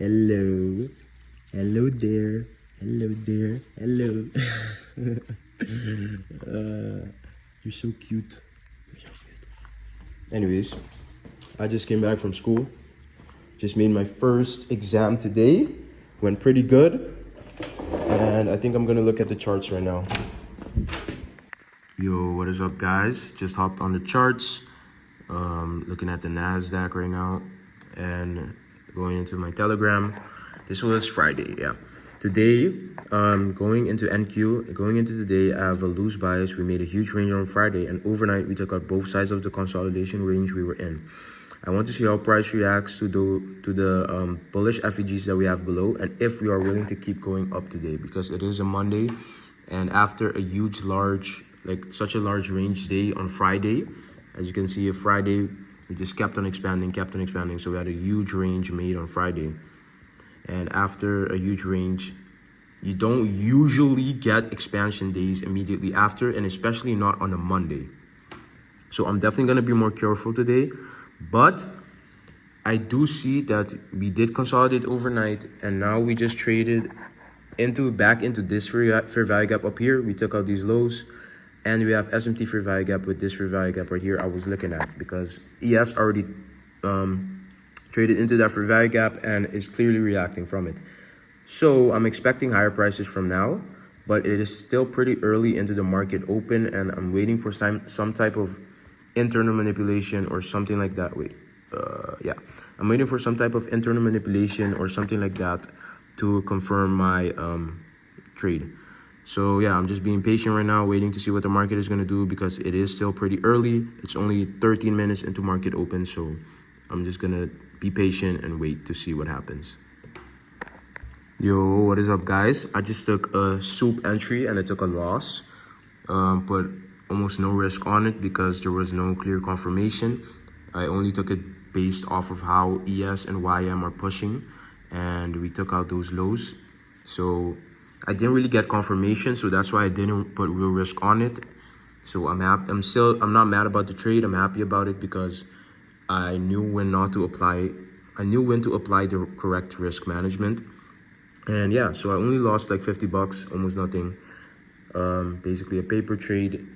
Hello. Hello there. Hello there. Hello. You're so cute. You're so cute. Anyways, I just came back from school. Just made my first exam today. Went pretty good. And I think I'm gonna look at the charts right now. Yo, what is up, guys? Just hopped on the charts. Looking at the NASDAQ right now. And going into my Telegram. This was Friday, yeah. Today, going into NQ, going into the day, I have a loose bias. We made a huge range on Friday, and overnight we took out both sides of the consolidation range we were in. I want to see how price reacts to the bullish FEGs that we have below, and if we are willing to keep going up today, because it is a Monday, and after a huge, such a large range day on Friday, as you can see, Friday we just kept on expanding. So we had a huge range made on Friday. And after a huge range, you don't usually get expansion days immediately after, and especially not on a Monday. So I'm definitely going to be more careful today. But I do see that we did consolidate overnight, and now we just traded back into this fair value gap up here. We took out these lows, and we have SMT fair value gap with this fair value gap right here I was looking at, because ES already traded into that fair value gap and is clearly reacting from it. So I'm expecting higher prices from now, but it is still pretty early into the market open, and I'm waiting for some type of internal manipulation or something like that. I'm waiting for some type of internal manipulation or something like that to confirm my trade. So yeah, I'm just being patient right now, waiting to see what the market is going to do, because it is still pretty early. It's only 13 minutes into market open, so I'm just going to be patient and wait to see what happens. Yo, what is up, guys? I just took a soup entry and I took a loss. Put almost no risk on it because there was no clear confirmation. I only took it based off of how ES and YM are pushing, and we took out those lows. So I didn't really get confirmation, so that's why I didn't put real risk on it. So I'm not mad about the trade. I'm happy about it because I knew when to apply the correct risk management. And yeah, so I only lost like $50, almost nothing. Basically a paper trade,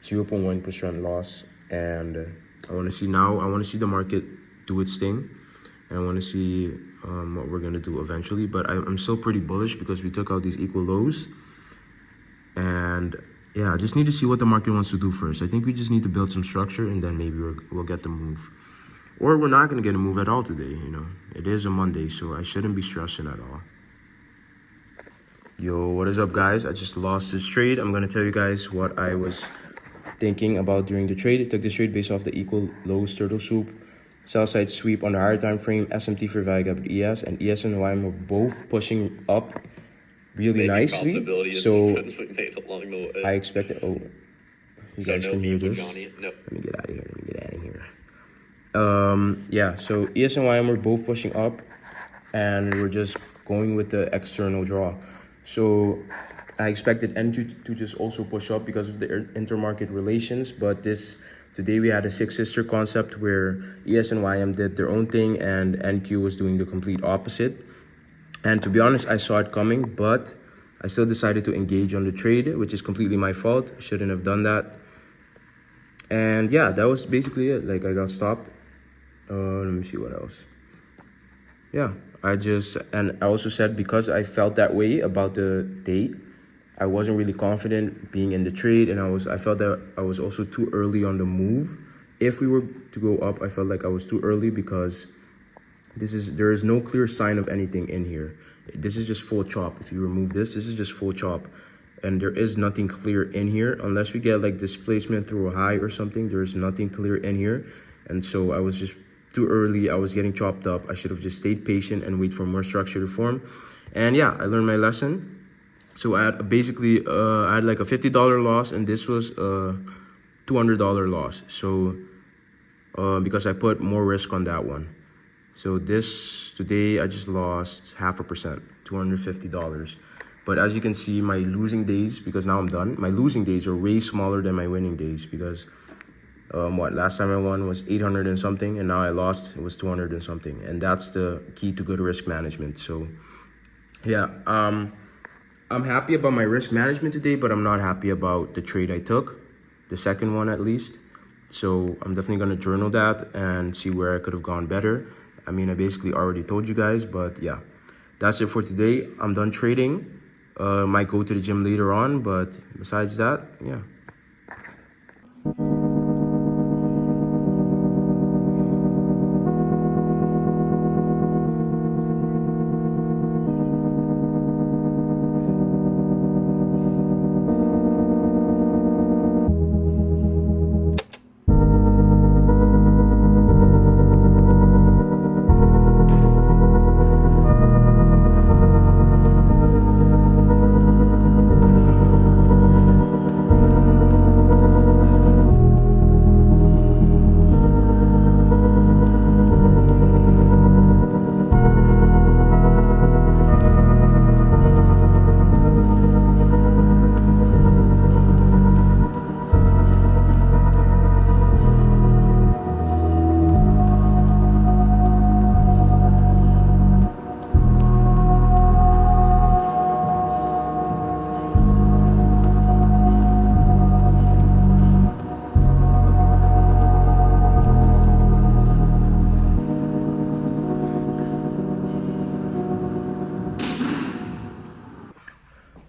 0.1% loss. And I want to see the market do its thing. And I want to see what we're going to do eventually. But I'm still pretty bullish because we took out these equal lows. And yeah, I just need to see what the market wants to do first. I think we just need to build some structure, and then maybe we'll get the move. Or we're not going to get a move at all today, you know. It is a Monday, so I shouldn't be stressing at all. Yo, what is up, guys? I just lost this trade. I'm going to tell you guys what I was thinking about during the trade. I took this trade based off the equal lows turtle soup. Sell side sweep on the higher time frame, SMT for value gap with ES, and ES and YM were both pushing up really nicely. So I expected, you guys can hear this. Let me get out of here. Yeah, so ES and YM were both pushing up, and we're just going with the external draw. So I expected N2 to just also push up because of the intermarket relations, but today we had a six sister concept where ES and YM did their own thing and NQ was doing the complete opposite. And to be honest, I saw it coming, but I still decided to engage on the trade, which is completely my fault. Shouldn't have done that. And yeah, that was basically it. Like, I got stopped. Let me see what else. Yeah, I also said, because I felt that way about the date, I wasn't really confident being in the trade, and I felt that I was also too early on the move. If we were to go up, I felt like I was too early because there is no clear sign of anything in here. This is just full chop. If you remove this is just full chop, and there is nothing clear in here unless we get like displacement through a high or something. There is nothing clear in here, and so I was just too early. I was getting chopped up. I should have just stayed patient and wait for more structure to form. And yeah, I learned my lesson. So I had I had like a $50 loss, and this was a $200 loss. So because I put more risk on that one. So today I just lost 0.5%, $250. But as you can see, my losing days, because now I'm done, my losing days are way smaller than my winning days, because What last time I won was 800 and something, and now I lost, it was 200 and something. And that's the key to good risk management. So yeah, I'm happy about my risk management today, but I'm not happy about the trade I took, the second one at least. So I'm definitely gonna journal that and see where I could have gone better. I mean, I basically already told you guys, but yeah, that's it for today. I'm done trading. Might go to the gym later on, but besides that, yeah.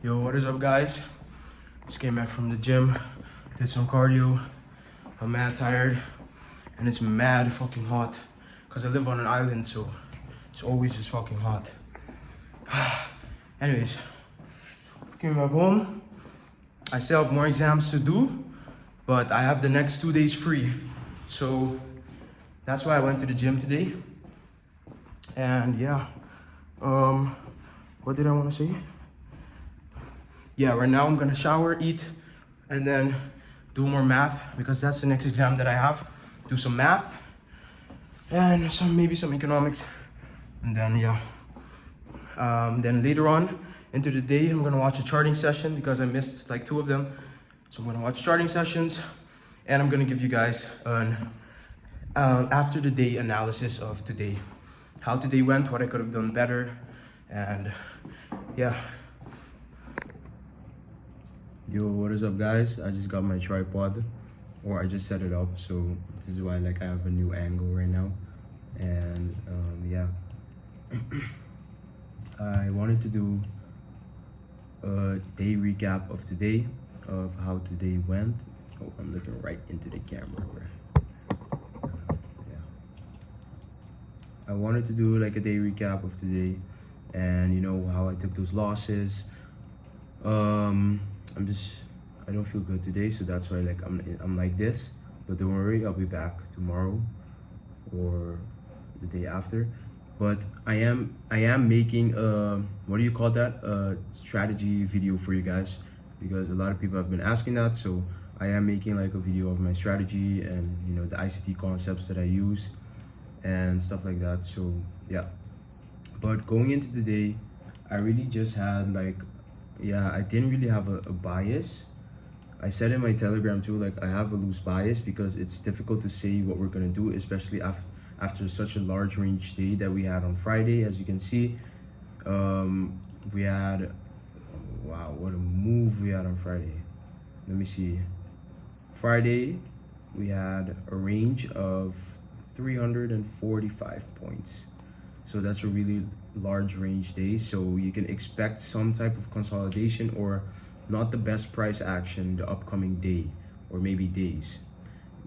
Yo, what is up, guys? Just came back from the gym, did some cardio. I'm mad tired, and it's mad fucking hot because I live on an island, so it's always just fucking hot. Anyways, came back home. I still have more exams to do, but I have the next 2 days free, so that's why I went to the gym today. And yeah, what did I want to say? Yeah, right now I'm gonna shower, eat, and then do more math because that's the next exam that I have. Do some math and maybe some economics, and then yeah. Then later on into the day, I'm gonna watch a charting session because I missed like 2 of them. So I'm gonna watch charting sessions, and I'm gonna give you guys an after the day analysis of today, how today went, what I could have done better, and yeah. Yo, what is up, guys? I just got my tripod, or I just set it up, so this is why like I have a new angle right now. And yeah, I wanted to do a day recap of today, of how today went. Oh, I'm looking right into the camera. Yeah, I wanted to do like a day recap of today, and you know how I took those losses. I don't feel good today, so that's why like I'm like this. But don't worry, I'll be back tomorrow or the day after. But I am making a, what do you call that, a strategy video for you guys, because a lot of people have been asking that. So I am making like a video of my strategy and you know the ICT concepts that I use and stuff like that. So yeah, but going into the day, I really just had like, yeah, I didn't really have a bias. I said in my Telegram too, like I have a loose bias because it's difficult to say what we're gonna do, especially after such a large range day that we had on Friday. As you can see, we had, wow, what a move we had on Friday. Let me see. Friday, we had a range of 345 points. So that's a really large range day. So you can expect some type of consolidation or not the best price action the upcoming day or maybe days.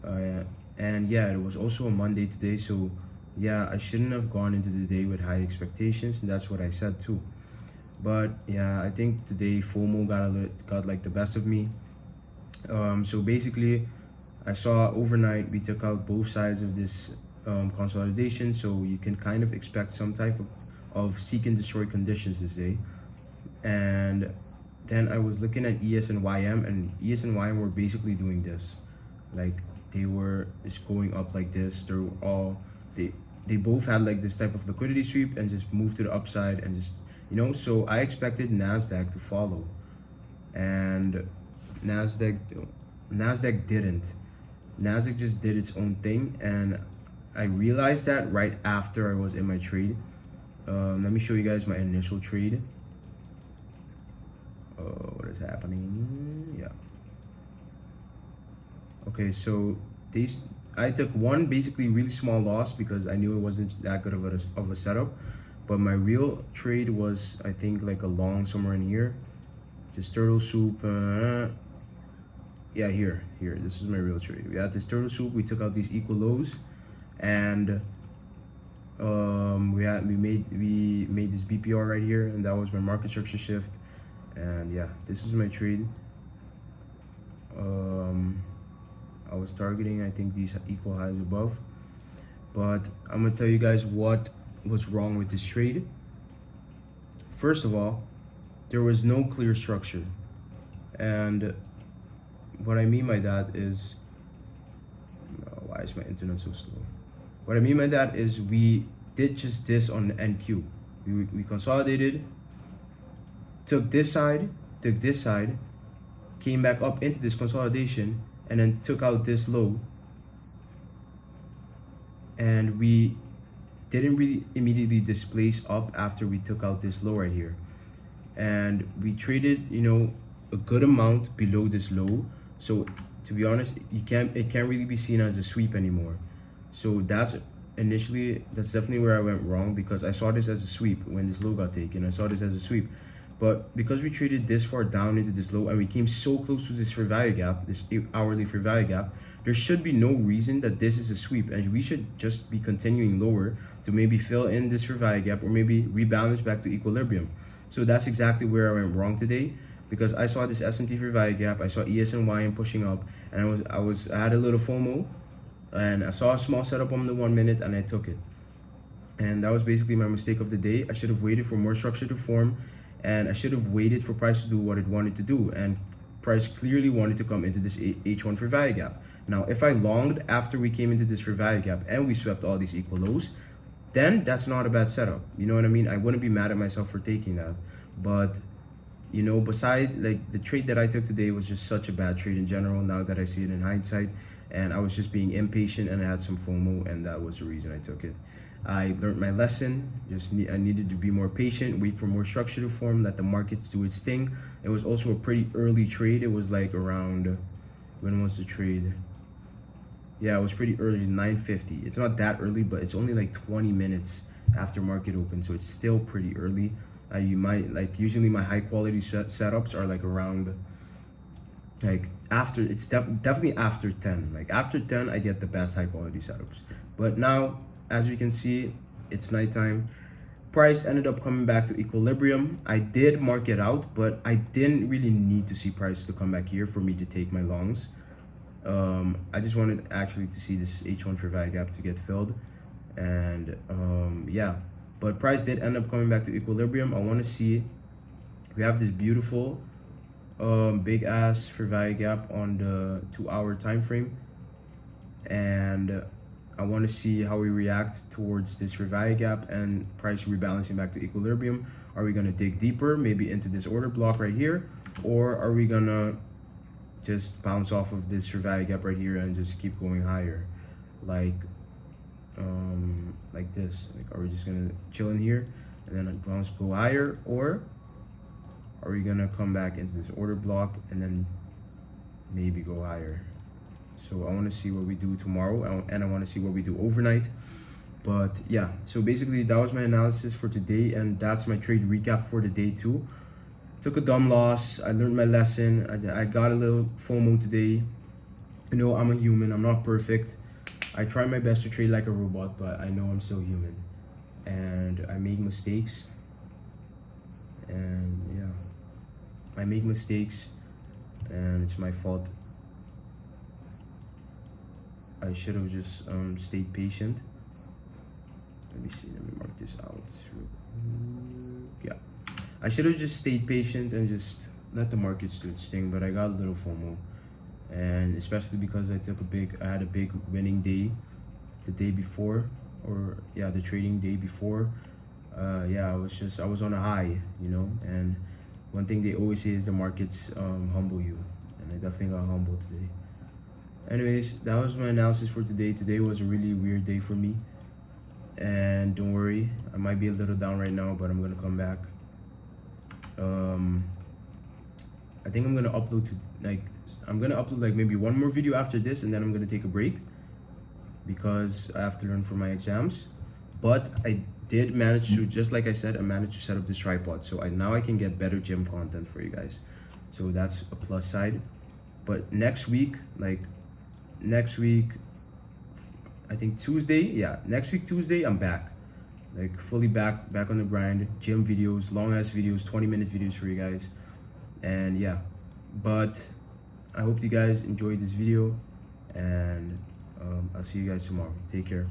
And yeah, it was also a Monday today. So yeah, I shouldn't have gone into the day with high expectations, and that's what I said too. But yeah, I think today FOMO got like the best of me. So basically, I saw overnight we took out both sides of this consolidation, so you can kind of expect some type of seek and destroy conditions this day. And then I was looking at ES and YM, and ES and YM were basically doing this, like they were just going up like this. They both had like this type of liquidity sweep and just moved to the upside and just, you know. So I expected Nasdaq to follow, and Nasdaq didn't. Nasdaq just did its own thing, and I realized that right after I was in my trade. Let me show you guys my initial trade. What is happening? Yeah. Okay, so I took one basically really small loss because I knew it wasn't that good of a setup. But my real trade was, I think, like a long somewhere in here. Just turtle soup. Yeah, here. This is my real trade. We had this turtle soup. We took out these equal lows, and we made this BPR right here, and that was my market structure shift. And yeah, this is my trade. I was targeting, I think, these equal highs above, but I'm gonna tell you guys what was wrong with this trade. First of all, there was no clear structure, and what I mean by that is, why is my internet so slow? What I mean by that is we did just this on the NQ. We consolidated, took this side, came back up into this consolidation, and then took out this low. And we didn't really immediately displace up after we took out this low right here. And we traded, you know, a good amount below this low. So to be honest, it can't really be seen as a sweep anymore. So that's definitely where I went wrong, because I saw this as a sweep when this low got taken. I saw this as a sweep. But because we traded this far down into this low and we came so close to this fair value gap, this hourly fair value gap, there should be no reason that this is a sweep, and we should just be continuing lower to maybe fill in this fair value gap or maybe rebalance back to equilibrium. So that's exactly where I went wrong today, because I saw this S&P fair value gap, I saw ES and YM pushing up, and I had a little FOMO, and I saw a small setup on the 1 minute and I took it. And that was basically my mistake of the day. I should have waited for more structure to form, and I should have waited for price to do what it wanted to do, and price clearly wanted to come into this H1 fair value gap. Now, if I longed after we came into this fair value gap and we swept all these equal lows, then that's not a bad setup. You know what I mean? I wouldn't be mad at myself for taking that. But, you know, besides, like, the trade that I took today was just such a bad trade in general, now that I see it in hindsight, and I was just being impatient and I had some FOMO, and that was the reason I took it. I learned my lesson. I needed to be more patient, wait for more structure to form, let the markets do its thing. It was also a pretty early trade. It was like around, when was the trade? Yeah, it was pretty early, 9:50. It's not that early, but it's only like 20 minutes after market open, so it's still pretty early. You might, like, usually my high quality setups are like around, like after, it's definitely after 10. Like after 10, I get the best high quality setups. But now, as we can see, it's nighttime. Price ended up coming back to equilibrium. I did mark it out, but I didn't really need to see price to come back here for me to take my longs. I just wanted actually to see this H1 fair value gap to get filled. And yeah, but price did end up coming back to equilibrium. I want to see, we have this beautiful big ass fair value gap on the 2-hour time frame, and I want to see how we react towards this fair value gap and price rebalancing back to equilibrium. Are we going to dig deeper, maybe into this order block right here, or are we going to just bounce off of this fair value gap right here and just keep going higher, like this? Like, are we just going to chill in here and then bounce, go higher, or are we going to come back into this order block and then maybe go higher? So I want to see what we do tomorrow, and I want to see what we do overnight. But yeah, so basically that was my analysis for today, and that's my trade recap for the day too. Took a dumb loss. I learned my lesson. I got a little FOMO today. You know, I'm a human. I'm not perfect. I try my best to trade like a robot, but I know I'm still human, and I make mistakes. And yeah, I make mistakes, and it's my fault. I should have just stayed patient. Let me see, let me mark this out real quick. Yeah, I should have just stayed patient and just let the markets do its thing, but I got a little FOMO. And especially because I had a big winning day the day before, or yeah, the trading day before. Yeah, I was on a high, you know, and one thing they always say is the markets humble you, and I definitely got humbled today. Anyways, that was my analysis for today. Today was a really weird day for me. And don't worry, I might be a little down right now, but I'm gonna come back. I think I'm gonna upload like maybe one more video after this, and then I'm gonna take a break because I have to learn for my exams. But I did manage to, just like I said, I managed to set up this tripod, so now I can get better gym content for you guys. So that's a plus side. But next week, I think Tuesday, yeah, next week Tuesday, I'm back, like fully back on the grind. Gym videos, long ass videos, 20-minute videos for you guys. And yeah, but I hope you guys enjoyed this video, and I'll see you guys tomorrow. Take care.